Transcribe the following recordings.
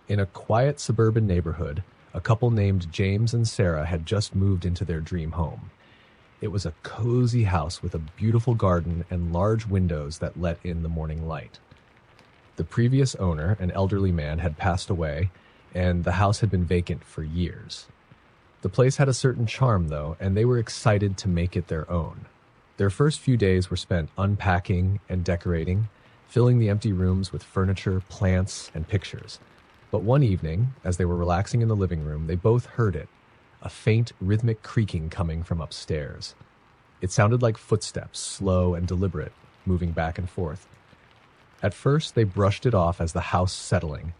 In a quiet suburban neighborhood, a couple named James and Sarah had just moved into their dream home. It was a cozy house with a beautiful garden and large windows that let in the morning light. The previous owner, an elderly man, had passed away, and the house had been vacant for years. The place had a certain charm, though, and they were excited to make it their own. Their first few days were spent unpacking and decorating, filling the empty rooms with furniture, plants, and pictures. But one evening, as they were relaxing in the living room, they both heard it, a faint, rhythmic creaking coming from upstairs. It sounded like footsteps, slow and deliberate, moving back and forth. At first, they brushed it off as the house settling,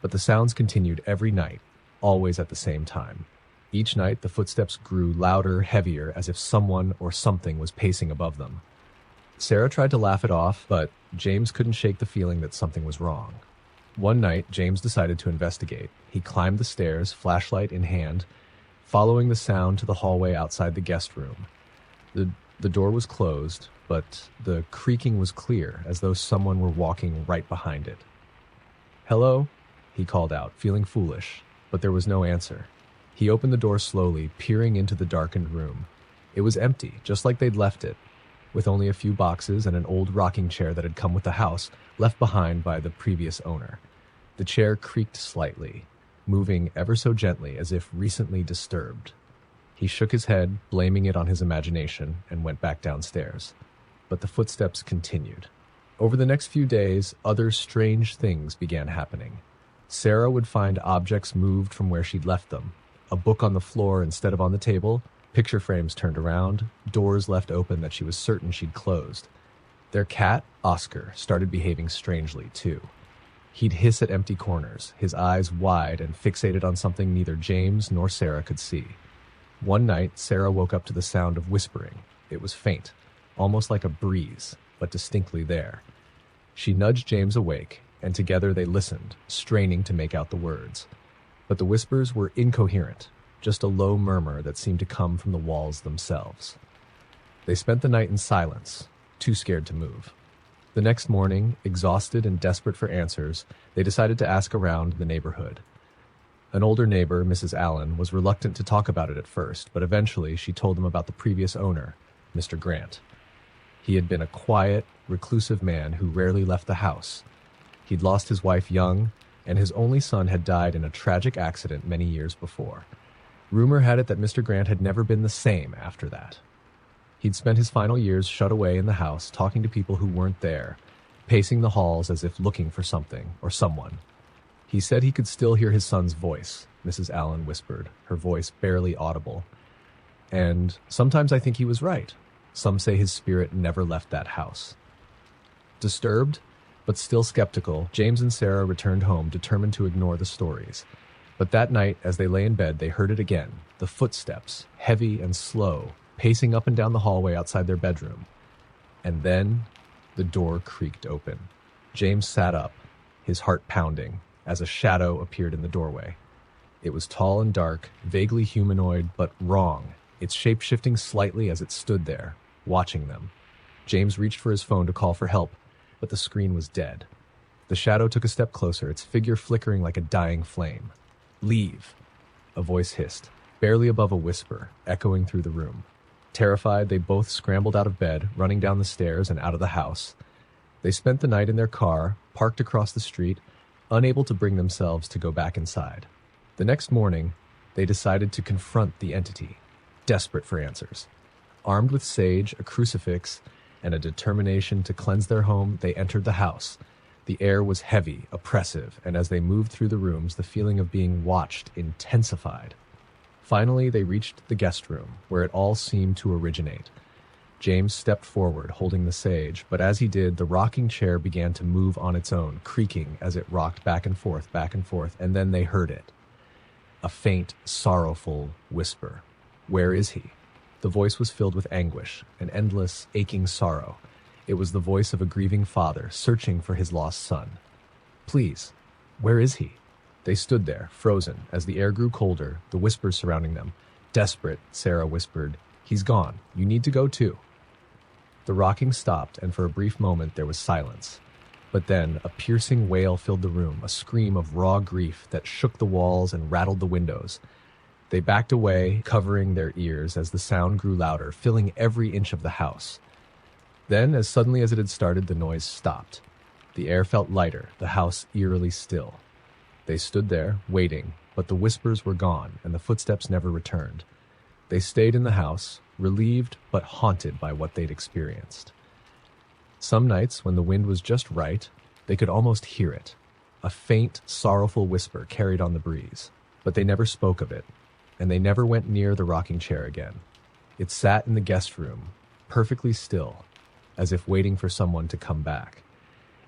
but the sounds continued every night, always at the same time. Each night, the footsteps grew louder, heavier, as if someone or something was pacing above them. Sarah tried to laugh it off, but James couldn't shake the feeling that something was wrong. One night, James decided to investigate. He climbed the stairs, flashlight in hand, following the sound to the hallway outside the guest room. The door was closed, but the creaking was clear, as though someone were walking right behind it. "Hello?" he called out, feeling foolish, but there was no answer. He opened the door slowly, peering into the darkened room. It was empty, just like they'd left it, with only a few boxes and an old rocking chair that had come with the house, left behind by the previous owner. The chair creaked slightly, moving ever so gently as if recently disturbed. He shook his head, blaming it on his imagination, and went back downstairs. But the footsteps continued. Over the next few days, other strange things began happening. Sarah would find objects moved from where she'd left them. A book on the floor instead of on the table, picture frames turned around, doors left open that she was certain she'd closed. Their cat, Oscar, started behaving strangely, too. He'd hiss at empty corners, his eyes wide and fixated on something neither James nor Sarah could see. One night, Sarah woke up to the sound of whispering. It was faint, almost like a breeze, but distinctly there. She nudged James awake, and together they listened, straining to make out the words. But the whispers were incoherent, just a low murmur that seemed to come from the walls themselves. They spent the night in silence, too scared to move. The next morning, exhausted and desperate for answers, they decided to ask around the neighborhood. An older neighbor, Mrs. Allen, was reluctant to talk about it at first, but eventually she told them about the previous owner, Mr. Grant. He had been a quiet, reclusive man who rarely left the house. He'd lost his wife young, and his only son had died in a tragic accident many years before. Rumor had it that Mr. Grant had never been the same after that. He'd spent his final years shut away in the house, talking to people who weren't there, pacing the halls as if looking for something or someone. He said he could still hear his son's voice, Mrs. Allen whispered, her voice barely audible. And sometimes I think he was right. Some say his spirit never left that house. Disturbed, but still skeptical, James and Sarah returned home, determined to ignore the stories. But that night, as they lay in bed, they heard it again, the footsteps, heavy and slow, pacing up and down the hallway outside their bedroom. And then the door creaked open. James sat up, his heart pounding, as a shadow appeared in the doorway. It was tall and dark, vaguely humanoid, but wrong, its shape shifting slightly as it stood there, watching them. James reached for his phone to call for help, but the screen was dead. The shadow took a step closer, its figure flickering like a dying flame. "Leave," a voice hissed, barely above a whisper, echoing through the room. Terrified, they both scrambled out of bed, running down the stairs and out of the house. They spent the night in their car, parked across the street, unable to bring themselves to go back inside. The next morning, they decided to confront the entity, desperate for answers. Armed with sage, a crucifix, and a determination to cleanse their home, they entered the house. The air was heavy, oppressive, and as they moved through the rooms, the feeling of being watched intensified. Finally, they reached the guest room, where it all seemed to originate. James stepped forward, holding the sage, but as he did, the rocking chair began to move on its own, creaking as it rocked back and forth, and then they heard it. A faint, sorrowful whisper. "Where is he?" The voice was filled with anguish, an endless, aching sorrow. It was the voice of a grieving father, searching for his lost son. "Please, where is he?" They stood there, frozen, as the air grew colder, the whispers surrounding them. Desperate, Sarah whispered, "He's gone. You need to go too." The rocking stopped, and for a brief moment there was silence. But then a piercing wail filled the room, a scream of raw grief that shook the walls and rattled the windows. They backed away, covering their ears as the sound grew louder, filling every inch of the house. Then, as suddenly as it had started, the noise stopped. The air felt lighter, the house eerily still. They stood there, waiting, but the whispers were gone, and the footsteps never returned. They stayed in the house, relieved but haunted by what they'd experienced. Some nights, when the wind was just right, they could almost hear it. A faint, sorrowful whisper carried on the breeze. But they never spoke of it, and they never went near the rocking chair again. It sat in the guest room, perfectly still, as if waiting for someone to come back.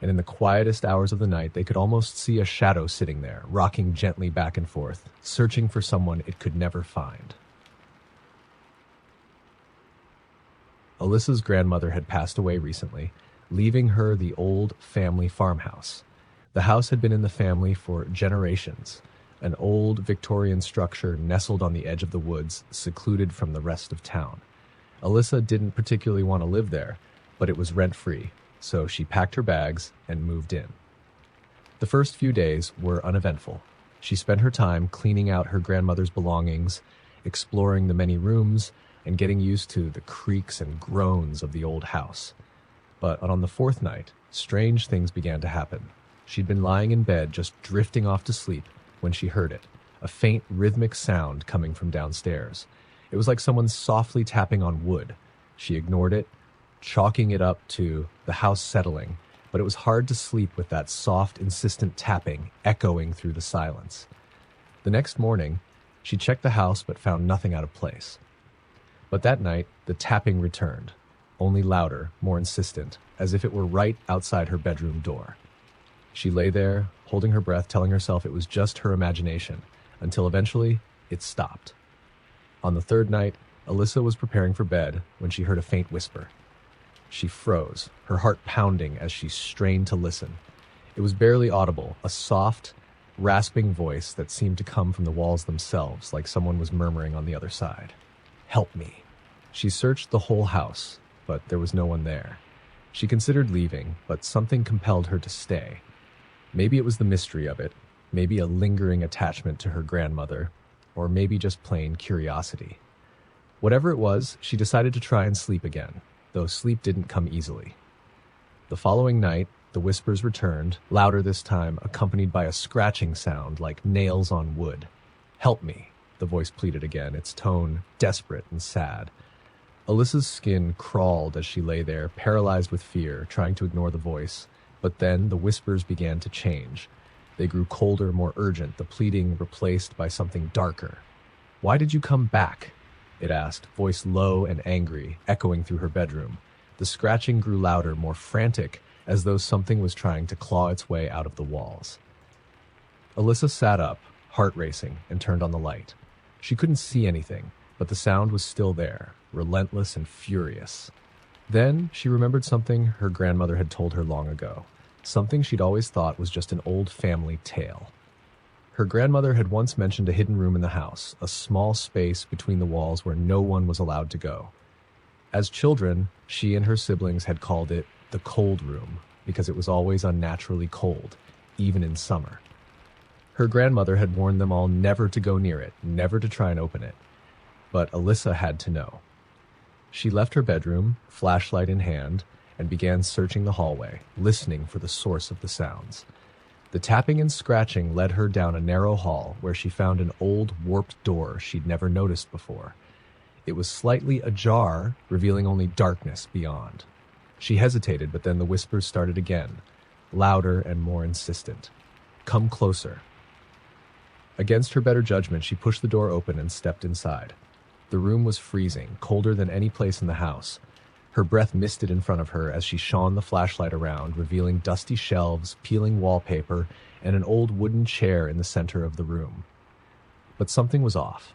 And in the quietest hours of the night, they could almost see a shadow sitting there, rocking gently back and forth, searching for someone it could never find. Alyssa's grandmother had passed away recently, leaving her the old family farmhouse. The house had been in the family for generations, an old Victorian structure nestled on the edge of the woods, secluded from the rest of town. Alyssa didn't particularly want to live there, but it was rent-free, so she packed her bags and moved in. The first few days were uneventful. She spent her time cleaning out her grandmother's belongings, exploring the many rooms, and getting used to the creaks and groans of the old house. But on the fourth night, strange things began to happen. She'd been lying in bed, just drifting off to sleep, when she heard it, a faint rhythmic sound coming from downstairs. It was like someone softly tapping on wood. She ignored it, chalking it up to the house settling, but it was hard to sleep with that soft, insistent tapping echoing through the silence. The next morning, she checked the house but found nothing out of place. But that night, the tapping returned, only louder, more insistent, as if it were right outside her bedroom door. She lay there, holding her breath, telling herself it was just her imagination, until eventually it stopped. On the third night, Alyssa was preparing for bed when she heard a faint whisper. She froze, her heart pounding as she strained to listen. It was barely audible, a soft, rasping voice that seemed to come from the walls themselves, like someone was murmuring on the other side. "Help me." She searched the whole house, but there was no one there. She considered leaving, but something compelled her to stay. Maybe it was the mystery of it, maybe a lingering attachment to her grandmother, or maybe just plain curiosity. Whatever it was, she decided to try and sleep again, though sleep didn't come easily. The following night, the whispers returned, louder this time, accompanied by a scratching sound like nails on wood. "Help me," the voice pleaded again, its tone desperate and sad. Alyssa's skin crawled as she lay there, paralyzed with fear, trying to ignore the voice. But then the whispers began to change. They grew colder, more urgent, the pleading replaced by something darker. "Why did you come back?" it asked, voice low and angry, echoing through her bedroom. The scratching grew louder, more frantic, as though something was trying to claw its way out of the walls. Alyssa sat up, heart racing, and turned on the light. She couldn't see anything, but the sound was still there, relentless and furious. Then she remembered something her grandmother had told her long ago, something she'd always thought was just an old family tale. Her grandmother had once mentioned a hidden room in the house, a small space between the walls where no one was allowed to go. As children, she and her siblings had called it the cold room because it was always unnaturally cold, even in summer. Her grandmother had warned them all never to go near it, never to try and open it. But Alyssa had to know. She left her bedroom, flashlight in hand, and began searching the hallway, listening for the source of the sounds. The tapping and scratching led her down a narrow hall where she found an old, warped door she'd never noticed before. It was slightly ajar, revealing only darkness beyond. She hesitated, but then the whispers started again, louder and more insistent. "Come closer." Against her better judgment, she pushed the door open and stepped inside. The room was freezing, colder than any place in the house. Her breath misted in front of her as she shone the flashlight around, revealing dusty shelves, peeling wallpaper, and an old wooden chair in the center of the room. But something was off.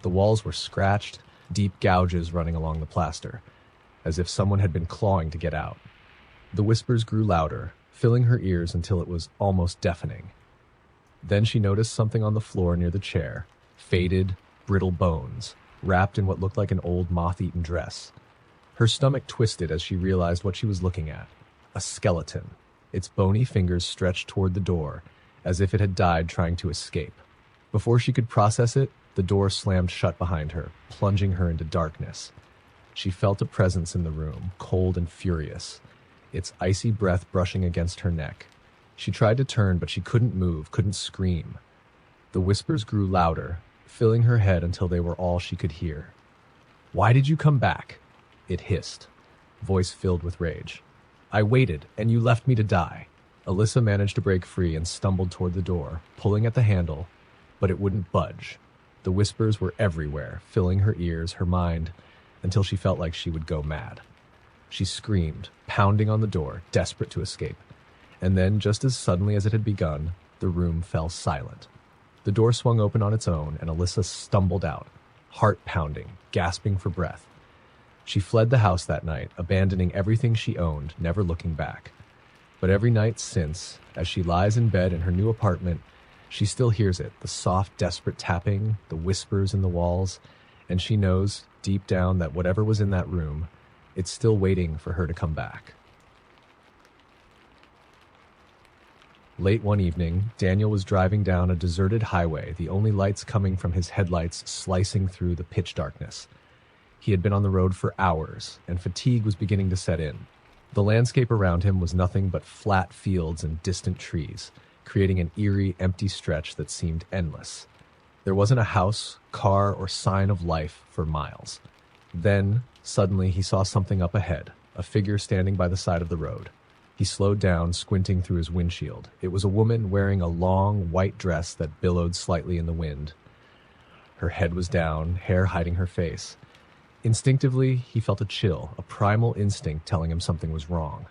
The walls were scratched, deep gouges running along the plaster, as if someone had been clawing to get out. The whispers grew louder, filling her ears until it was almost deafening. Then she noticed something on the floor near the chair, faded, brittle bones, wrapped in what looked like an old moth-eaten dress. Her stomach twisted as she realized what she was looking at, a skeleton. Its bony fingers stretched toward the door, as if it had died trying to escape. Before she could process it, the door slammed shut behind her, plunging her into darkness. She felt a presence in the room, cold and furious, its icy breath brushing against her neck. She tried to turn, but she couldn't move, couldn't scream. The whispers grew louder, filling her head until they were all she could hear. "Why did you come back?" It hissed, voice filled with rage. "I waited, and you left me to die." Alyssa managed to break free and stumbled toward the door, pulling at the handle, but it wouldn't budge. The whispers were everywhere, filling her ears, her mind, until she felt like she would go mad. She screamed, pounding on the door, desperate to escape. And then, just as suddenly as it had begun, the room fell silent. The door swung open on its own, and Alyssa stumbled out, heart pounding, gasping for breath. She fled the house that night, abandoning everything she owned, never looking back. But every night since, as she lies in bed in her new apartment, she still hears it, the soft, desperate tapping, the whispers in the walls, and she knows, deep down, that whatever was in that room, it's still waiting for her to come back. Late one evening, Daniel was driving down a deserted highway, the only lights coming from his headlights slicing through the pitch darkness. He had been on the road for hours, and fatigue was beginning to set in. The landscape around him was nothing but flat fields and distant trees, creating an eerie, empty stretch that seemed endless. There wasn't a house, car, or sign of life for miles. Then, suddenly, he saw something up ahead, a figure standing by the side of the road. He slowed down, squinting through his windshield. It was a woman wearing a long, white dress that billowed slightly in the wind. Her head was down, hair hiding her face. Instinctively, he felt a chill, a primal instinct telling him something was wrong.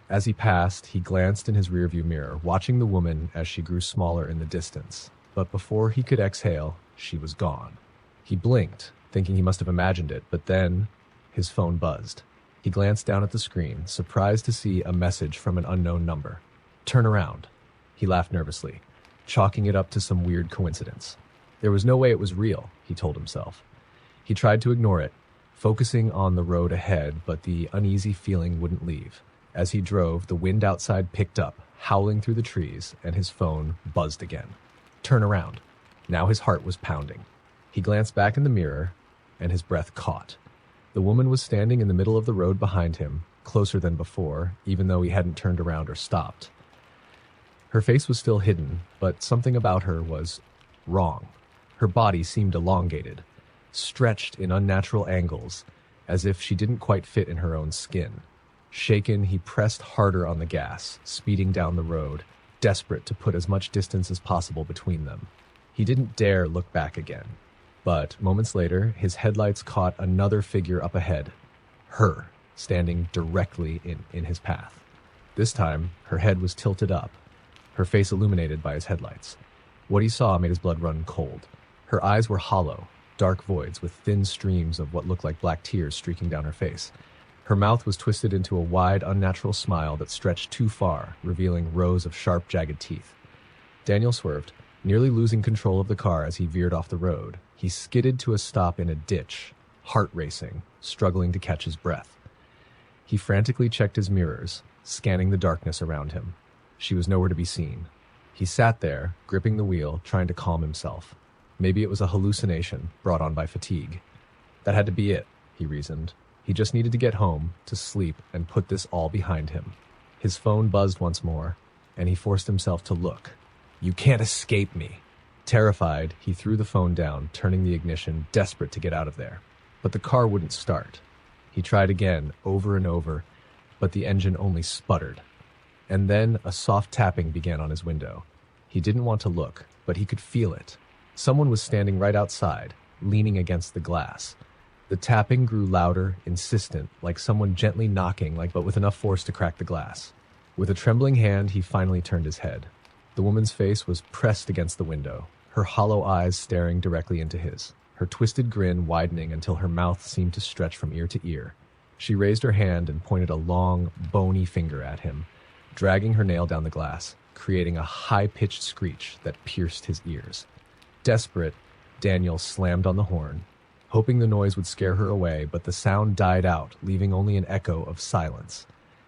As he passed, he glanced in his rearview mirror, watching the woman as she grew smaller in the distance. But before he could exhale, she was gone. He blinked, thinking he must have imagined it, but then his phone buzzed. He glanced down at the screen, surprised to see a message from an unknown number. "Turn around." He laughed nervously, chalking it up to some weird coincidence. There was no way it was real, he told himself. He tried to ignore it, focusing on the road ahead, but the uneasy feeling wouldn't leave. As he drove, the wind outside picked up, howling through the trees, and his phone buzzed again. Turn around. Now his heart was pounding. He glanced back in the mirror, and his breath caught. The woman was standing in the middle of the road behind him, closer than before, even though he hadn't turned around or stopped. Her face was still hidden, but something about her was wrong. Her body seemed elongated, stretched in unnatural angles, as if she didn't quite fit in her own skin. Shaken, he pressed harder on the gas, speeding down the road, desperate to put as much distance as possible between them. He didn't dare look back again. But moments later, his headlights caught another figure up ahead, her, standing directly in his path. This time, her head was tilted up, her face illuminated by his headlights. What he saw made his blood run cold. Her eyes were hollow, dark voids with thin streams of what looked like black tears streaking down her face. Her mouth was twisted into a wide, unnatural smile that stretched too far, revealing rows of sharp, jagged teeth. Daniel swerved, nearly losing control of the car as he veered off the road. He skidded to a stop in a ditch, heart racing, struggling to catch his breath. He frantically checked his mirrors, scanning the darkness around him. She was nowhere to be seen. He sat there, gripping the wheel, trying to calm himself. Maybe it was a hallucination brought on by fatigue. That had to be it, he reasoned. He just needed to get home, to sleep, and put this all behind him. His phone buzzed once more, and he forced himself to look. "You can't escape me." Terrified, he threw the phone down, turning the ignition, desperate to get out of there. But the car wouldn't start. He tried again, over and over, but the engine only sputtered. And then a soft tapping began on his window. He didn't want to look, but he could feel it. Someone was standing right outside, leaning against the glass. The tapping grew louder, insistent, like someone gently knocking, but with enough force to crack the glass. With a trembling hand, he finally turned his head. The woman's face was pressed against the window, her hollow eyes staring directly into his, her twisted grin widening until her mouth seemed to stretch from ear to ear. She raised her hand and pointed a long, bony finger at him, dragging her nail down the glass, creating a high-pitched screech that pierced his ears. Desperate, Daniel slammed on the horn, hoping the noise would scare her away, but the sound died out, leaving only an echo of silence.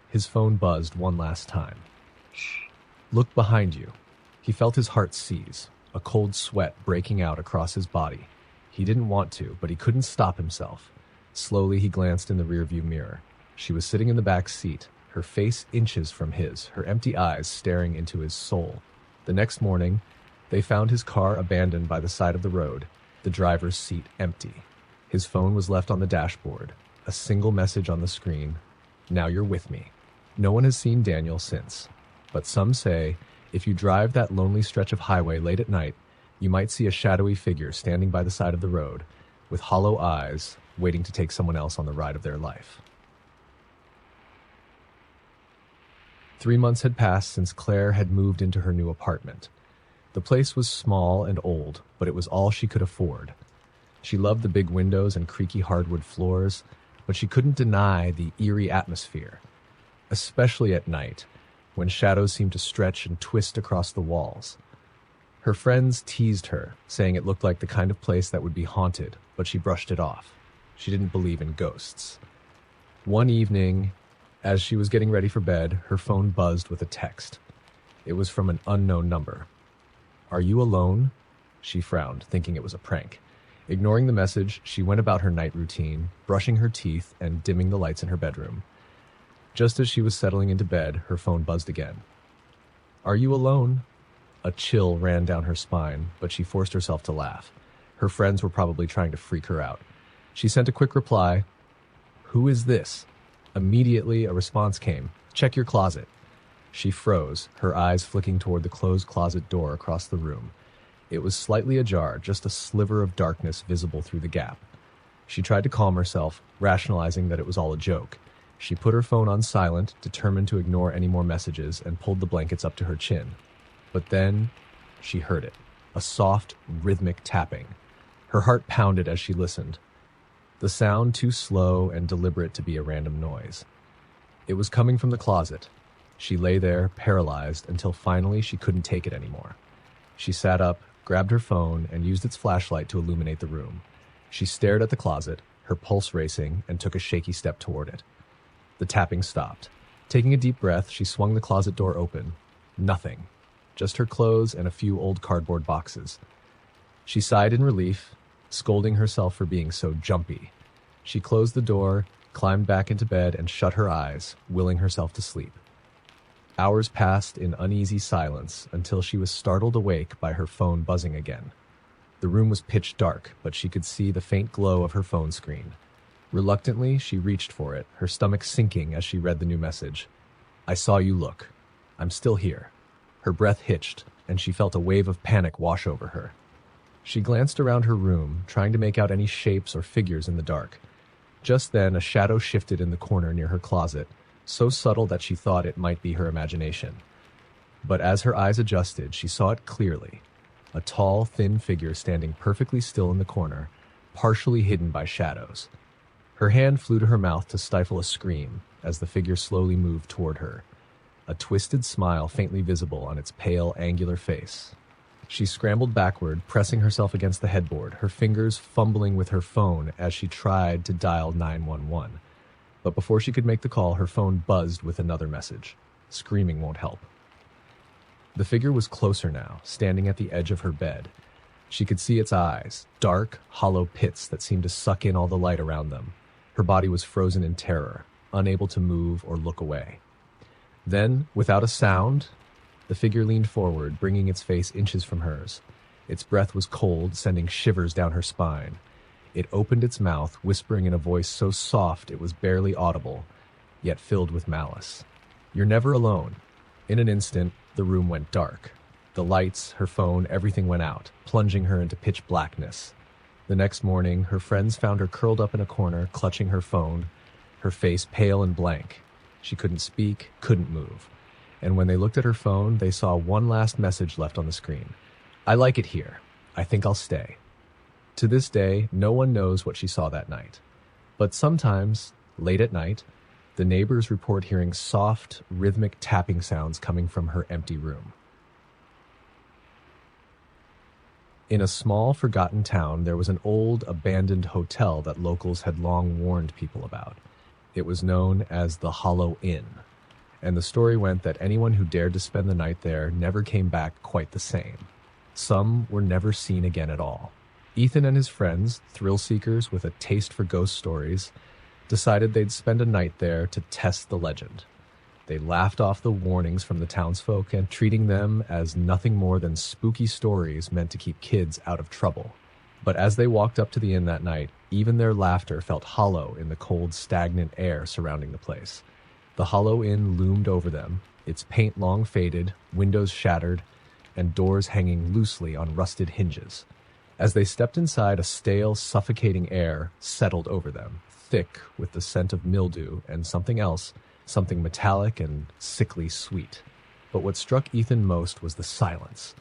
His phone buzzed one last time. Look behind you. He felt his heart seize, a cold sweat breaking out across his body. He didn't want to, but he couldn't stop himself. Slowly, he glanced in the rearview mirror. She was sitting in the back seat, her face inches from his, her empty eyes staring into his soul. The next morning, they found his car abandoned by the side of the road, the driver's seat empty. His phone was left on the dashboard, a single message on the screen: "Now you're with me." No one has seen Daniel since, but some say if you drive that lonely stretch of highway late at night, you might see a shadowy figure standing by the side of the road, with hollow eyes, waiting to take someone else on the ride of their life. 3 months had passed since Claire had moved into her new apartment. The place was small and old, but it was all she could afford. She loved the big windows and creaky hardwood floors, but she couldn't deny the eerie atmosphere, especially at night, when shadows seemed to stretch and twist across the walls. Her friends teased her, saying it looked like the kind of place that would be haunted, but she brushed it off. She didn't believe in ghosts. One evening, as she was getting ready for bed, her phone buzzed with a text. It was from an unknown number. "Are you alone?" She frowned, thinking it was a prank. Ignoring the message, she went about her night routine, brushing her teeth and dimming the lights in her bedroom. Just as she was settling into bed, her phone buzzed again. "Are you alone?" A chill ran down her spine, but she forced herself to laugh. Her friends were probably trying to freak her out. She sent a quick reply: "Who is this?" Immediately, a response came: "Check your closet." She froze, her eyes flicking toward the closed closet door across the room. It was slightly ajar, just a sliver of darkness visible through the gap. She tried to calm herself, rationalizing that it was all a joke. She put her phone on silent, determined to ignore any more messages, and pulled the blankets up to her chin. But then she heard it, a soft, rhythmic tapping. Her heart pounded as she listened, the sound too slow and deliberate to be a random noise. It was coming from the closet. She lay there, paralyzed, until finally she couldn't take it anymore. She sat up, grabbed her phone, and used its flashlight to illuminate the room. She stared at the closet, her pulse racing, and took a shaky step toward it. The tapping stopped. Taking a deep breath, she swung the closet door open. Nothing. Just her clothes and a few old cardboard boxes. She sighed in relief, scolding herself for being so jumpy. She closed the door, climbed back into bed, and shut her eyes, willing herself to sleep. Hours passed in uneasy silence until she was startled awake by her phone buzzing again. The room was pitch dark, but she could see the faint glow of her phone screen. Reluctantly, she reached for it, her stomach sinking as she read the new message. "I saw you look. I'm still here." Her breath hitched, and she felt a wave of panic wash over her. She glanced around her room, trying to make out any shapes or figures in the dark. Just then, a shadow shifted in the corner near her closet, so subtle that she thought it might be her imagination. But as her eyes adjusted, she saw it clearly. A tall, thin figure standing perfectly still in the corner, partially hidden by shadows. Her hand flew to her mouth to stifle a scream as the figure slowly moved toward her, a twisted smile faintly visible on its pale, angular face. She scrambled backward, pressing herself against the headboard, her fingers fumbling with her phone as she tried to dial 911. But before she could make the call, her phone buzzed with another message. Screaming won't help. The figure was closer now, standing at the edge of her bed. She could see its eyes, dark, hollow pits that seemed to suck in all the light around them. Her body was frozen in terror, unable to move or look away. Then, without a sound, the figure leaned forward, bringing its face inches from hers. Its breath was cold, sending shivers down her spine. It opened its mouth, whispering in a voice so soft it was barely audible, yet filled with malice. "You're never alone." In an instant, the room went dark. The lights, her phone, everything went out, plunging her into pitch blackness. The next morning, her friends found her curled up in a corner, clutching her phone, her face pale and blank. She couldn't speak, couldn't move. And when they looked at her phone, they saw one last message left on the screen. "I like it here. I think I'll stay." To this day, no one knows what she saw that night. But sometimes, late at night, the neighbors report hearing soft, rhythmic tapping sounds coming from her empty room. In a small, forgotten town, there was an old, abandoned hotel that locals had long warned people about. It was known as the Hollow Inn. and the story went that anyone who dared to spend the night there never came back quite the same. Some were never seen again at all. Ethan and his friends, thrill seekers with a taste for ghost stories, decided they'd spend a night there to test the legend. They laughed off the warnings from the townsfolk and treating them as nothing more than spooky stories meant to keep kids out of trouble. But as they walked up to the inn that night, even their laughter felt hollow in the cold, stagnant air surrounding the place. The hollow inn loomed over them, its paint long faded, windows shattered, and doors hanging loosely on rusted hinges. As they stepped inside, a stale, suffocating air settled over them, thick with the scent of mildew and something else, something metallic and sickly sweet. But what struck Ethan most was the silence.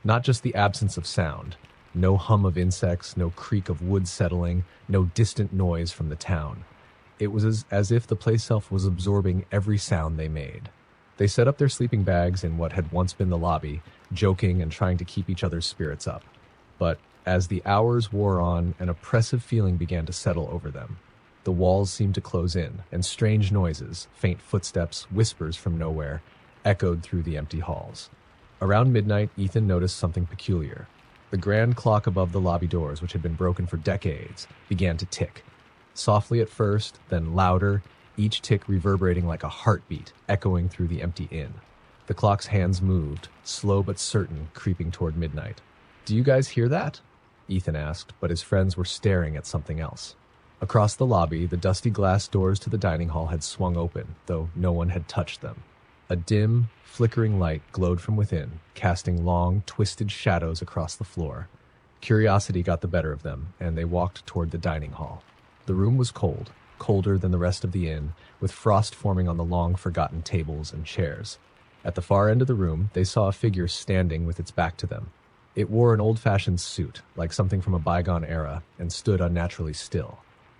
Not just the absence of sound. No hum of insects, no creak of wood settling, no distant noise from the town. It was as if the place itself was absorbing every sound they made. They set up their sleeping bags in what had once been the lobby, joking and trying to keep each other's spirits up. But as the hours wore on, an oppressive feeling began to settle over them. The walls seemed to close in, and strange noises, faint footsteps, whispers from nowhere, echoed through the empty halls. Around midnight, Ethan noticed something peculiar. The grand clock above the lobby doors, which had been broken for decades, began to tick. Softly at first, then louder, each tick reverberating like a heartbeat, echoing through the empty inn. The clock's hands moved, slow but certain, creeping toward midnight. "Do you guys hear that?" Ethan asked, but his friends were staring at something else. Across the lobby, the dusty glass doors to the dining hall had swung open, though no one had touched them. A dim, flickering light glowed from within, casting long, twisted shadows across the floor. Curiosity got the better of them, and they walked toward the dining hall. The room was cold, colder than the rest of the inn, with frost forming on the long-forgotten tables and chairs. At the far end of the room, they saw a figure standing with its back to them. It wore an old-fashioned suit, like something from a bygone era, and stood unnaturally still.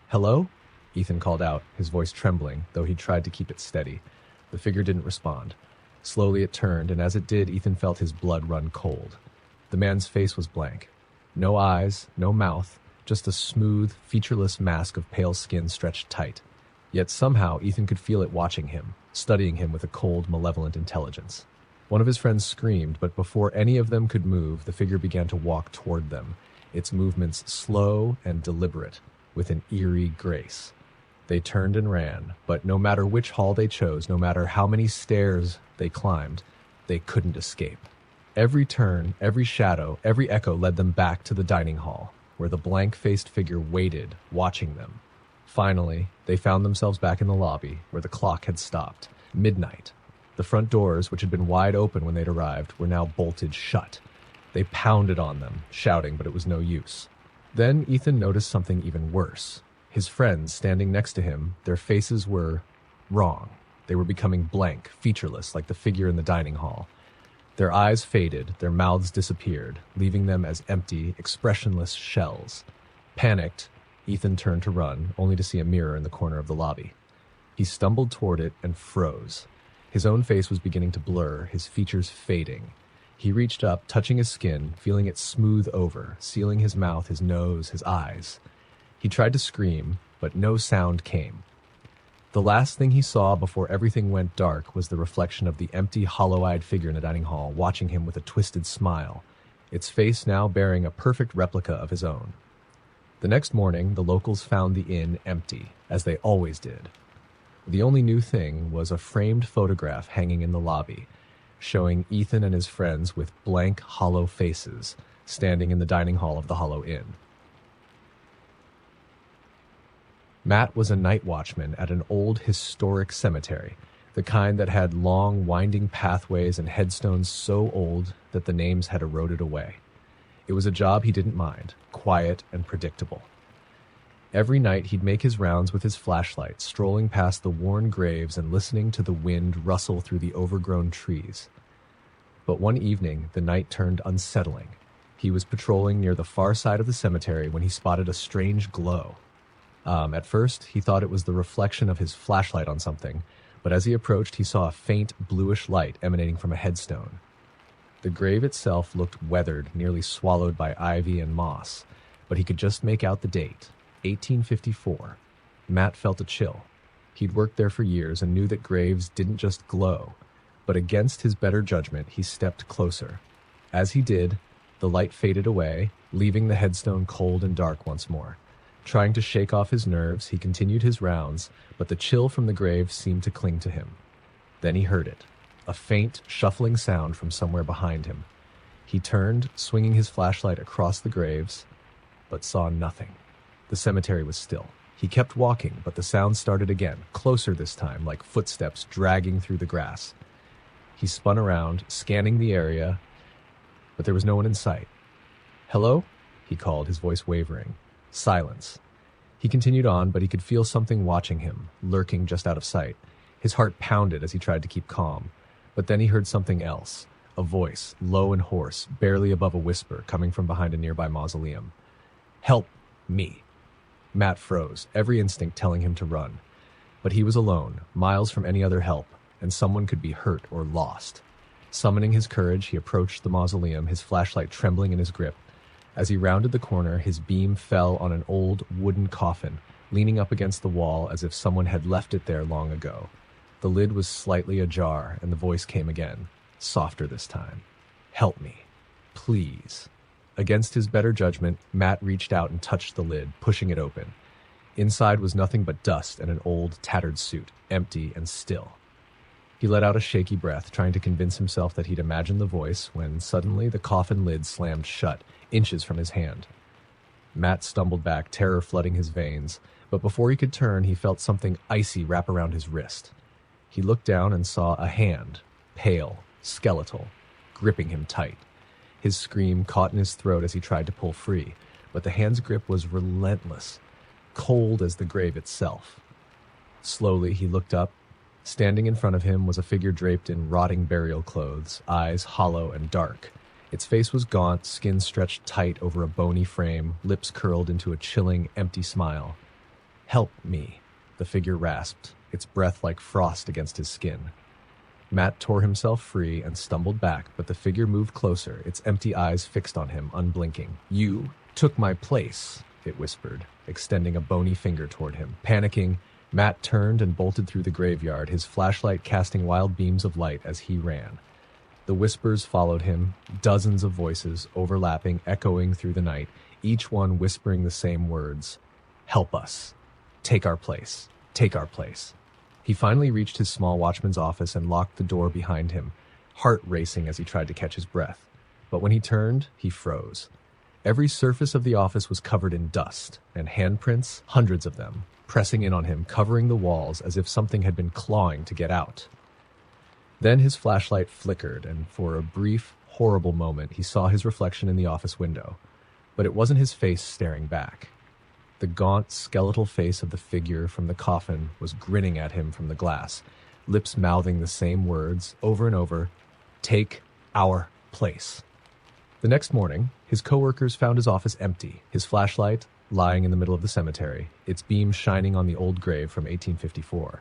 "Hello?" Ethan called out, his voice trembling, though he tried to keep it steady. The figure didn't respond. Slowly it turned, and as it did, Ethan felt his blood run cold. The man's face was blank. No eyes, no mouth, just a smooth, featureless mask of pale skin stretched tight. Yet somehow Ethan could feel it watching him, studying him with a cold, malevolent intelligence. One of his friends screamed, but before any of them could move, the figure began to walk toward them, its movements slow and deliberate, with an eerie grace. They turned and ran, but no matter which hall they chose, no matter how many stairs they climbed, they couldn't escape. Every turn, every shadow, every echo led them back to the dining hall, where the blank-faced figure waited, watching them. Finally, they found themselves back in the lobby, where the clock had stopped. Midnight. The front doors, which had been wide open when they'd arrived, were now bolted shut. They pounded on them, shouting, but it was no use. Then Ethan noticed something even worse. His friends, standing next to him, their faces were wrong. They were becoming blank, featureless, like the figure in the dining hall. Their eyes faded, their mouths disappeared, leaving them as empty, expressionless shells. Panicked, Ethan turned to run, only to see a mirror in the corner of the lobby. He stumbled toward it and froze. His own face was beginning to blur, his features fading. He reached up, touching his skin, feeling it smooth over, sealing his mouth, his nose, his eyes. He tried to scream, but no sound came. The last thing he saw before everything went dark was the reflection of the empty, hollow-eyed figure in the dining hall, watching him with a twisted smile, its face now bearing a perfect replica of his own. The next morning, the locals found the inn empty, as they always did. The only new thing was a framed photograph hanging in the lobby, showing Ethan and his friends with blank, hollow faces, standing in the dining hall of the Hollow Inn. Matt was a night watchman at an old, historic cemetery, the kind that had long, winding pathways and headstones so old that the names had eroded away. It was a job he didn't mind, quiet and predictable. Every night he'd make his rounds with his flashlight, strolling past the worn graves and listening to the wind rustle through the overgrown trees. But one evening, the night turned unsettling. He was patrolling near the far side of the cemetery when he spotted a strange glow. At first, he thought it was the reflection of his flashlight on something, but as he approached, he saw a faint bluish light emanating from a headstone. The grave itself looked weathered, nearly swallowed by ivy and moss, but he could just make out the date, 1854. Matt felt a chill. He'd worked there for years and knew that graves didn't just glow, but against his better judgment, he stepped closer. As he did, the light faded away, leaving the headstone cold and dark once more. Trying to shake off his nerves, he continued his rounds, but the chill from the grave seemed to cling to him. Then he heard it, a faint, shuffling sound from somewhere behind him. He turned, swinging his flashlight across the graves, but saw nothing. The cemetery was still. He kept walking, but the sound started again, closer this time, like footsteps dragging through the grass. He spun around, scanning the area, but there was no one in sight. "Hello?" he called, his voice wavering. Silence. He continued on, but he could feel something watching him, lurking just out of sight. His heart pounded as he tried to keep calm. But then he heard something else, a voice, low and hoarse, barely above a whisper, coming from behind a nearby mausoleum. "Help me." Matt froze, every instinct telling him to run. But he was alone, miles from any other help, and someone could be hurt or lost. Summoning his courage, he approached the mausoleum, his flashlight trembling in his grip. As he rounded the corner, his beam fell on an old wooden coffin, leaning up against the wall as if someone had left it there long ago. The lid was slightly ajar, and the voice came again, softer this time. "Help me. Please." Against his better judgment, Matt reached out and touched the lid, pushing it open. Inside was nothing but dust and an old, tattered suit, empty and still. He let out a shaky breath, trying to convince himself that he'd imagined the voice, when suddenly the coffin lid slammed shut, inches from his hand. Matt stumbled back, terror flooding his veins, but before he could turn, he felt something icy wrap around his wrist. He looked down and saw a hand, pale, skeletal, gripping him tight. His scream caught in his throat as he tried to pull free, but the hand's grip was relentless, cold as the grave itself. Slowly, he looked up. Standing in front of him was a figure draped in rotting burial clothes, eyes hollow and dark. Its face was gaunt, skin stretched tight over a bony frame, lips curled into a chilling, empty smile. "Help me," the figure rasped, its breath like frost against his skin. Matt tore himself free and stumbled back, but the figure moved closer, its empty eyes fixed on him, unblinking. "You took my place," it whispered, extending a bony finger toward him. Panicking, Matt turned and bolted through the graveyard, his flashlight casting wild beams of light as he ran. The whispers followed him, dozens of voices, overlapping, echoing through the night, each one whispering the same words. "Help us. Take our place. Take our place." He finally reached his small watchman's office and locked the door behind him, heart racing as he tried to catch his breath. But when he turned, he froze. Every surface of the office was covered in dust, and handprints, hundreds of them, pressing in on him, covering the walls as if something had been clawing to get out. Then his flashlight flickered, and for a brief, horrible moment, he saw his reflection in the office window. But it wasn't his face staring back. The gaunt, skeletal face of the figure from the coffin was grinning at him from the glass, lips mouthing the same words over and over, "Take our place." The next morning, his coworkers found his office empty, his flashlight lying in the middle of the cemetery, its beam shining on the old grave from 1854.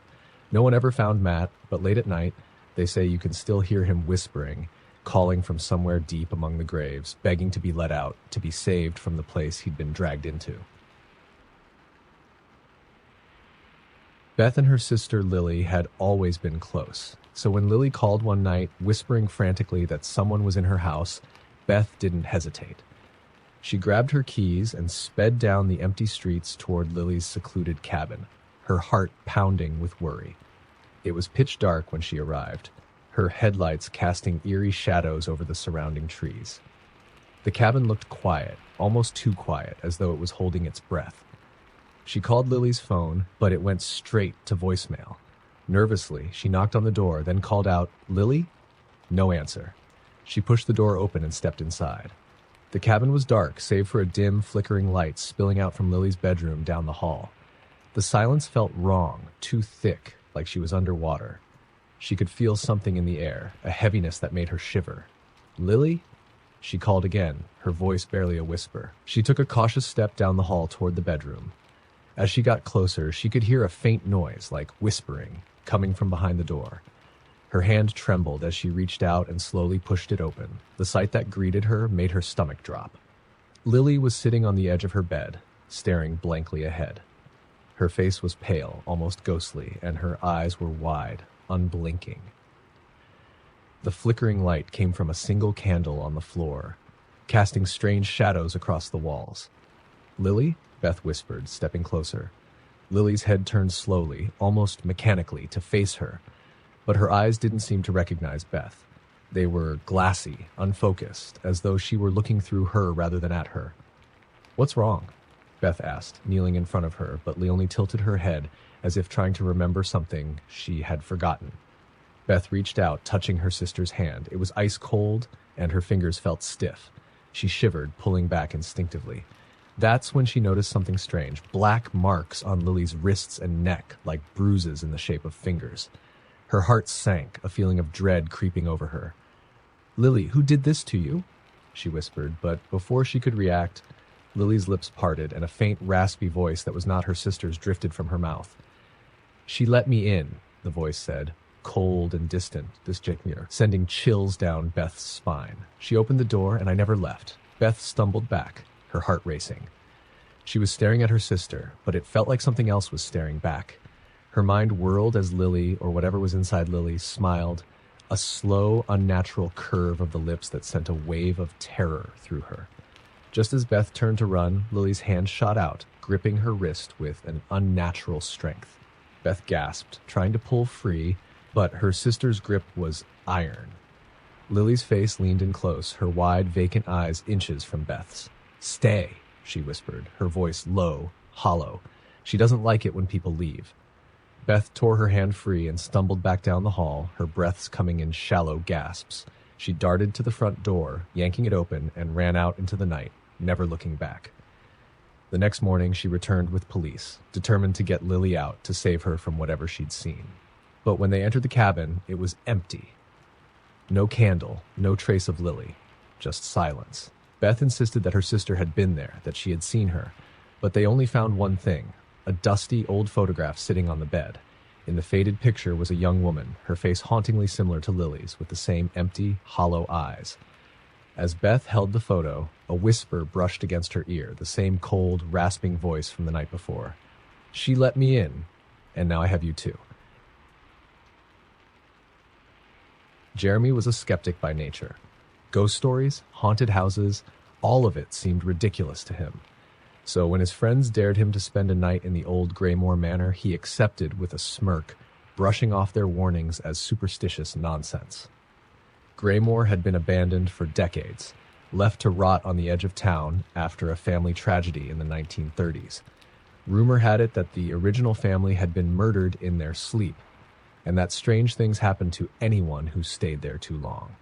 No one ever found Matt, but late at night, they say you can still hear him whispering, calling from somewhere deep among the graves, begging to be let out, to be saved from the place he'd been dragged into. Beth and her sister Lily had always been close, so when Lily called one night, whispering frantically that someone was in her house, Beth didn't hesitate. She grabbed her keys and sped down the empty streets toward Lily's secluded cabin, her heart pounding with worry. It was pitch dark when she arrived, her headlights casting eerie shadows over the surrounding trees. The cabin looked quiet, almost too quiet, as though it was holding its breath. She called Lily's phone, but it went straight to voicemail. Nervously, she knocked on the door, then called out, "Lily?" No answer. She pushed the door open and stepped inside. The cabin was dark, save for a dim, flickering light spilling out from Lily's bedroom down the hall. The silence felt wrong, too thick, like she was underwater. She could feel something in the air, a heaviness that made her shiver. "Lily?" She called again, her voice barely a whisper. She took a cautious step down the hall toward the bedroom. As she got closer, she could hear a faint noise, like whispering, coming from behind the door. Her hand trembled as she reached out and slowly pushed it open. The sight that greeted her made her stomach drop. Lily was sitting on the edge of her bed, staring blankly ahead. Her face was pale, almost ghostly, and her eyes were wide, unblinking. The flickering light came from a single candle on the floor, casting strange shadows across the walls. "Lily?" Beth whispered, stepping closer. Lily's head turned slowly, almost mechanically, to face her, but her eyes didn't seem to recognize Beth. They were glassy, unfocused, as though she were looking through her rather than at her. "What's wrong?" Beth asked, kneeling in front of her, but Leonie tilted her head as if trying to remember something she had forgotten. Beth reached out, touching her sister's hand. It was ice cold, and her fingers felt stiff. She shivered, pulling back instinctively. That's when she noticed something strange. Black marks on Lily's wrists and neck, like bruises in the shape of fingers. Her heart sank, a feeling of dread creeping over her. "Lily, who did this to you?" she whispered, but before she could react, Lily's lips parted and a faint, raspy voice that was not her sister's drifted from her mouth. "She let me in," the voice said, cold and distant, this Jekmir, sending chills down Beth's spine. "She opened the door and I never left." Beth stumbled back, her heart racing. She was staring at her sister, but it felt like something else was staring back. Her mind whirled as Lily, or whatever was inside Lily, smiled, a slow, unnatural curve of the lips that sent a wave of terror through her. Just as Beth turned to run, Lily's hand shot out, gripping her wrist with an unnatural strength. Beth gasped, trying to pull free, but her sister's grip was iron. Lily's face leaned in close, her wide, vacant eyes inches from Beth's. "Stay," she whispered, her voice low, hollow. "She doesn't like it when people leave." Beth tore her hand free and stumbled back down the hall, her breaths coming in shallow gasps. She darted to the front door, yanking it open, and ran out into the night, never looking back. The next morning, she returned with police, determined to get Lily out to save her from whatever she'd seen. But when they entered the cabin, it was empty. No candle, no trace of Lily, just silence. Beth insisted that her sister had been there, that she had seen her, but they only found one thing, a dusty old photograph sitting on the bed. In the faded picture was a young woman, her face hauntingly similar to Lily's, with the same empty, hollow eyes. As Beth held the photo, a whisper brushed against her ear, the same cold, rasping voice from the night before. "She let me in, and now I have you too." Jeremy was a skeptic by nature. Ghost stories, haunted houses, all of it seemed ridiculous to him. So when his friends dared him to spend a night in the old Greymore Manor, he accepted with a smirk, brushing off their warnings as superstitious nonsense. Greymore had been abandoned for decades, left to rot on the edge of town after a family tragedy in the 1930s. Rumor had it that the original family had been murdered in their sleep, and that strange things happened to anyone who stayed there too long.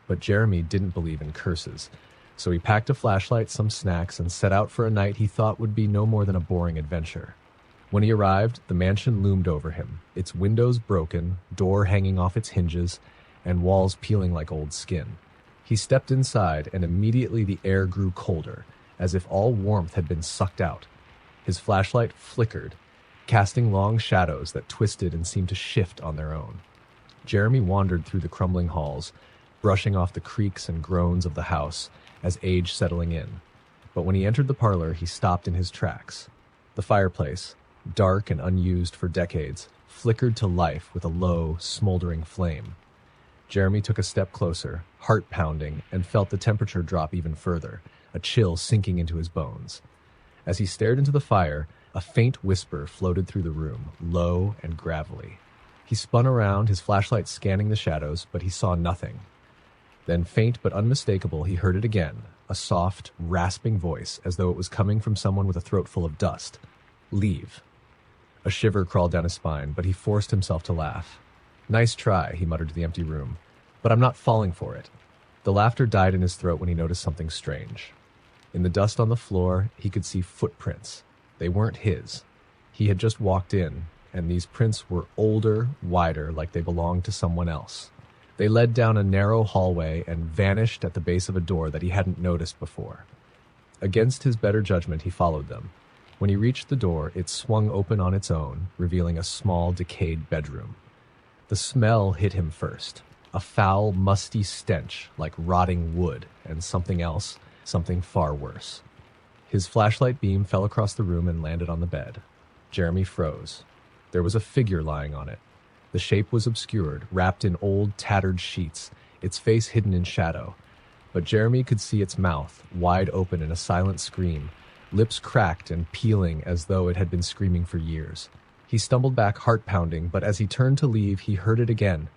But Jeremy didn't believe in curses, so he packed a flashlight, some snacks, and set out for a night he thought would be no more than a boring adventure. When he arrived, the mansion loomed over him, its windows broken, door hanging off its hinges, and walls peeling like old skin. He stepped inside, and immediately the air grew colder, as if all warmth had been sucked out. His flashlight flickered, casting long shadows that twisted and seemed to shift on their own. Jeremy wandered through the crumbling halls, brushing off the creaks and groans of the house as age settling in. But when he entered the parlor, he stopped in his tracks. The fireplace, dark and unused for decades, flickered to life with a low, smoldering flame. Jeremy took a step closer, heart pounding, and felt the temperature drop even further, a chill sinking into his bones. As he stared into the fire, a faint whisper floated through the room, low and gravelly. He spun around, his flashlight scanning the shadows, but he saw nothing. Then, faint but unmistakable, he heard it again, a soft, rasping voice, as though it was coming from someone with a throat full of dust. "Leave." A shiver crawled down his spine, but he forced himself to laugh. "Nice try," he muttered to the empty room, "but I'm not falling for it." The laughter died in his throat when he noticed something strange. In the dust on the floor, he could see footprints. They weren't his. He had just walked in, and these prints were older, wider, like they belonged to someone else. They led down a narrow hallway and vanished at the base of a door that he hadn't noticed before. Against his better judgment, he followed them. When he reached the door, it swung open on its own, revealing a small, decayed bedroom. The smell hit him first, a foul, musty stench like rotting wood, and something else, something far worse. His flashlight beam fell across the room and landed on the bed. Jeremy froze. There was a figure lying on it. The shape was obscured, wrapped in old, tattered sheets, its face hidden in shadow. But Jeremy could see its mouth, wide open in a silent scream, lips cracked and peeling as though it had been screaming for years. He stumbled back, heart pounding, but as he turned to leave, he heard it again.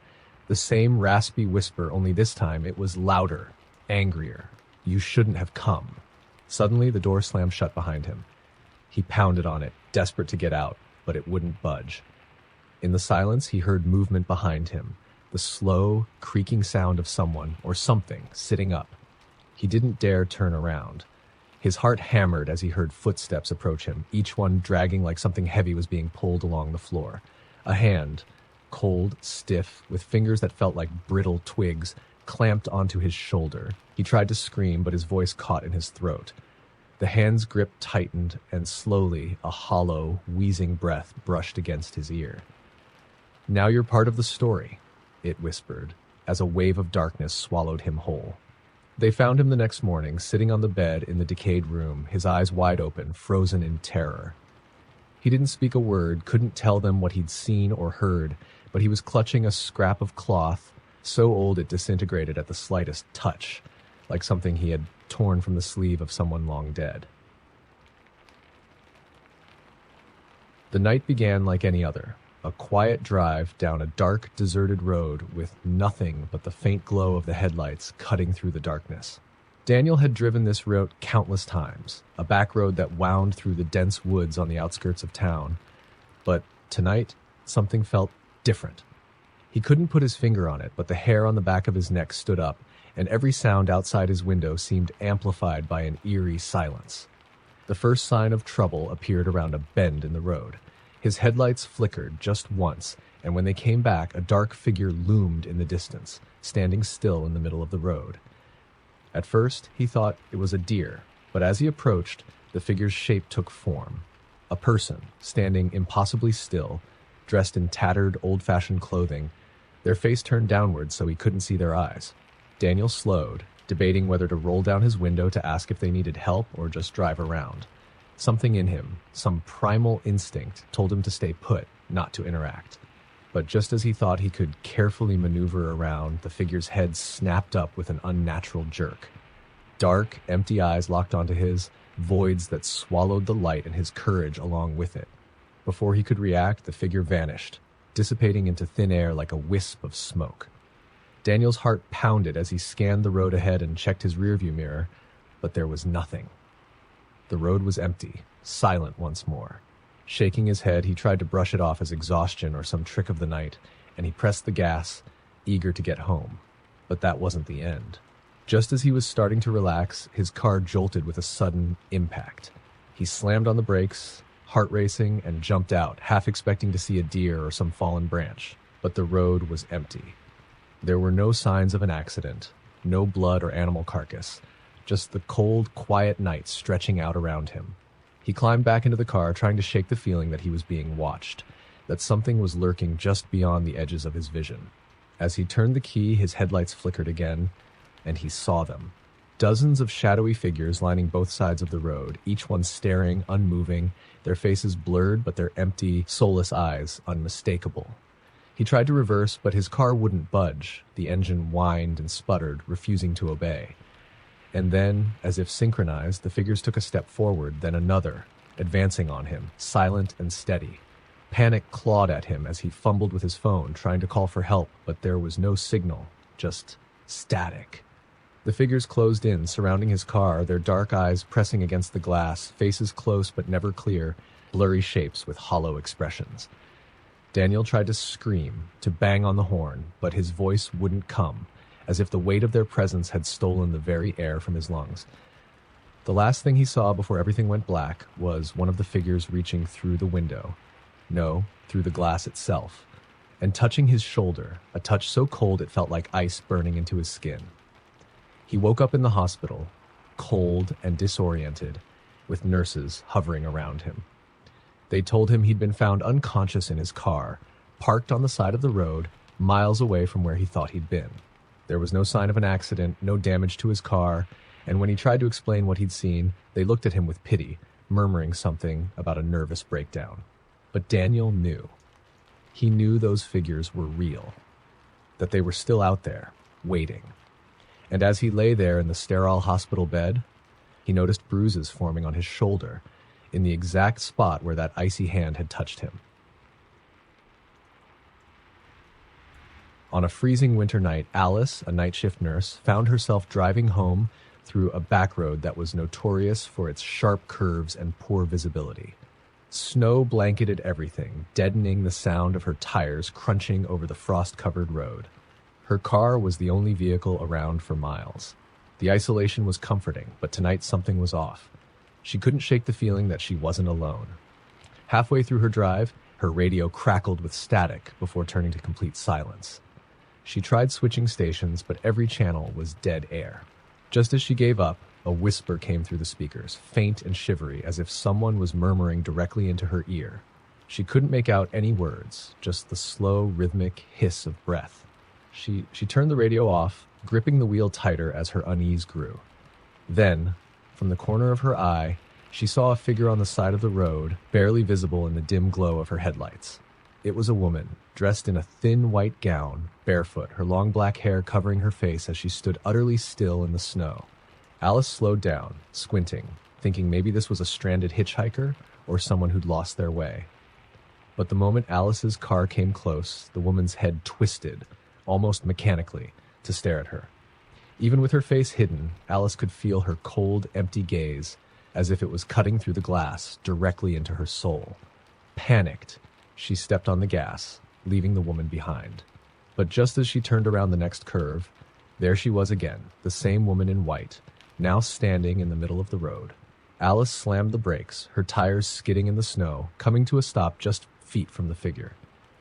The same raspy whisper, only this time it was louder, angrier. "You shouldn't have come." Suddenly, the door slammed shut behind him. He pounded on it, desperate to get out, but it wouldn't budge. In the silence, he heard movement behind him, the slow, creaking sound of someone or something sitting up. He didn't dare turn around. His heart hammered as he heard footsteps approach him, each one dragging like something heavy was being pulled along the floor. A hand, cold, stiff, with fingers that felt like brittle twigs, clamped onto his shoulder. He tried to scream, but his voice caught in his throat. The hand's grip tightened, and slowly a hollow, wheezing breath brushed against his ear. "Now you're part of the story," it whispered, as a wave of darkness swallowed him whole. They found him the next morning, sitting on the bed in the decayed room, his eyes wide open, frozen in terror. He didn't speak a word, couldn't tell them what he'd seen or heard, but he was clutching a scrap of cloth, so old it disintegrated at the slightest touch, like something he had torn from the sleeve of someone long dead. The night began like any other, a quiet drive down a dark, deserted road with nothing but the faint glow of the headlights cutting through the darkness. Daniel had driven this route countless times, a back road that wound through the dense woods on the outskirts of town. But tonight, something felt different. He couldn't put his finger on it, but the hair on the back of his neck stood up, and every sound outside his window seemed amplified by an eerie silence. The first sign of trouble appeared around a bend in the road. His headlights flickered just once, and when they came back, a dark figure loomed in the distance, standing still in the middle of the road. At first, he thought it was a deer, but as he approached, the figure's shape took form. A person, standing impossibly still, dressed in tattered, old-fashioned clothing, their face turned downward so he couldn't see their eyes. Daniel slowed, debating whether to roll down his window to ask if they needed help or just drive around. Something in him, some primal instinct, told him to stay put, not to interact. But just as he thought he could carefully maneuver around, the figure's head snapped up with an unnatural jerk. Dark, empty eyes locked onto his, voids that swallowed the light and his courage along with it. Before he could react, the figure vanished, dissipating into thin air like a wisp of smoke. Daniel's heart pounded as he scanned the road ahead and checked his rearview mirror, but there was nothing. The road was empty, silent once more. Shaking his head, he tried to brush it off as exhaustion or some trick of the night, and he pressed the gas, eager to get home. But that wasn't the end. Just as he was starting to relax, his car jolted with a sudden impact. He slammed on the brakes, heart racing, and jumped out, half expecting to see a deer or some fallen branch. But the road was empty. There were no signs of an accident, no blood or animal carcass, just the cold, quiet night stretching out around him. He climbed back into the car, trying to shake the feeling that he was being watched, that something was lurking just beyond the edges of his vision. As he turned the key, his headlights flickered again, and he saw them. Dozens of shadowy figures lining both sides of the road, each one staring, unmoving, their faces blurred, but their empty, soulless eyes unmistakable. He tried to reverse, but his car wouldn't budge. The engine whined and sputtered, refusing to obey. And then, as if synchronized, the figures took a step forward, then another, advancing on him, silent and steady. Panic clawed at him as he fumbled with his phone, trying to call for help, but there was no signal, just static. The figures closed in, surrounding his car, their dark eyes pressing against the glass, faces close but never clear, blurry shapes with hollow expressions. Daniel tried to scream, to bang on the horn, but his voice wouldn't come, as if the weight of their presence had stolen the very air from his lungs. The last thing he saw before everything went black was one of the figures reaching through the window. No, through the glass itself, and touching his shoulder, a touch so cold it felt like ice burning into his skin. He woke up in the hospital, cold and disoriented, with nurses hovering around him. They told him he'd been found unconscious in his car, parked on the side of the road, miles away from where he thought he'd been. There was no sign of an accident, no damage to his car, and when he tried to explain what he'd seen, they looked at him with pity, murmuring something about a nervous breakdown. But Daniel knew. He knew those figures were real, that they were still out there, waiting. And as he lay there in the sterile hospital bed, he noticed bruises forming on his shoulder, in the exact spot where that icy hand had touched him. On a freezing winter night, Alice, a night shift nurse, found herself driving home through a back road that was notorious for its sharp curves and poor visibility. Snow blanketed everything, deadening the sound of her tires crunching over the frost-covered road. Her car was the only vehicle around for miles. The isolation was comforting, but tonight something was off. She couldn't shake the feeling that she wasn't alone. Halfway through her drive, her radio crackled with static before turning to complete silence. She tried switching stations, but every channel was dead air. Just as she gave up, a whisper came through the speakers, faint and shivery, as if someone was murmuring directly into her ear. She couldn't make out any words, just the slow, rhythmic hiss of breath. She turned the radio off, gripping the wheel tighter as her unease grew. Then, from the corner of her eye, she saw a figure on the side of the road, barely visible in the dim glow of her headlights. It was a woman, dressed in a thin white gown, barefoot, her long black hair covering her face as she stood utterly still in the snow. Alice slowed down, squinting, thinking maybe this was a stranded hitchhiker or someone who'd lost their way. But the moment Alice's car came close, the woman's head twisted, almost mechanically, to stare at her. Even with her face hidden, Alice could feel her cold, empty gaze, as if it was cutting through the glass, directly into her soul. Panicked, she stepped on the gas, leaving the woman behind. But just as she turned around the next curve, there she was again, the same woman in white, now standing in the middle of the road. Alice slammed the brakes, her tires skidding in the snow, coming to a stop just feet from the figure.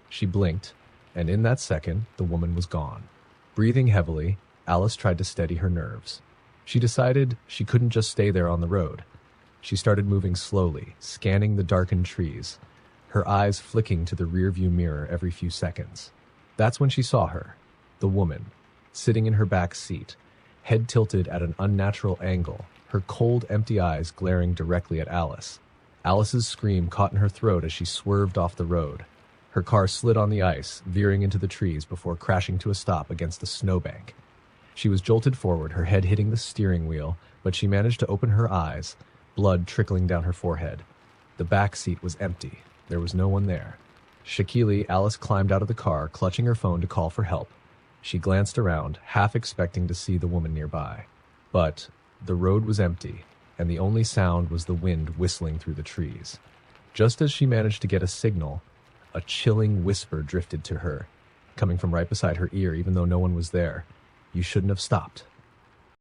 She blinked, and in that second, the woman was gone. Breathing heavily, Alice tried to steady her nerves. She decided she couldn't just stay there on the road. She started moving slowly, scanning the darkened trees, her eyes flicking to the rearview mirror every few seconds. That's when she saw her, the woman, sitting in her back seat, head tilted at an unnatural angle, her cold, empty eyes glaring directly at Alice. Alice's scream caught in her throat as she swerved off the road. Her car slid on the ice, veering into the trees before crashing to a stop against a snowbank. She was jolted forward, her head hitting the steering wheel, but she managed to open her eyes, blood trickling down her forehead. The back seat was empty. There was no one there. Shakily, Alice climbed out of the car, clutching her phone to call for help. She glanced around, half expecting to see the woman nearby. But the road was empty, and the only sound was the wind whistling through the trees. Just as she managed to get a signal, a chilling whisper drifted to her, coming from right beside her ear even though no one was there. "You shouldn't have stopped."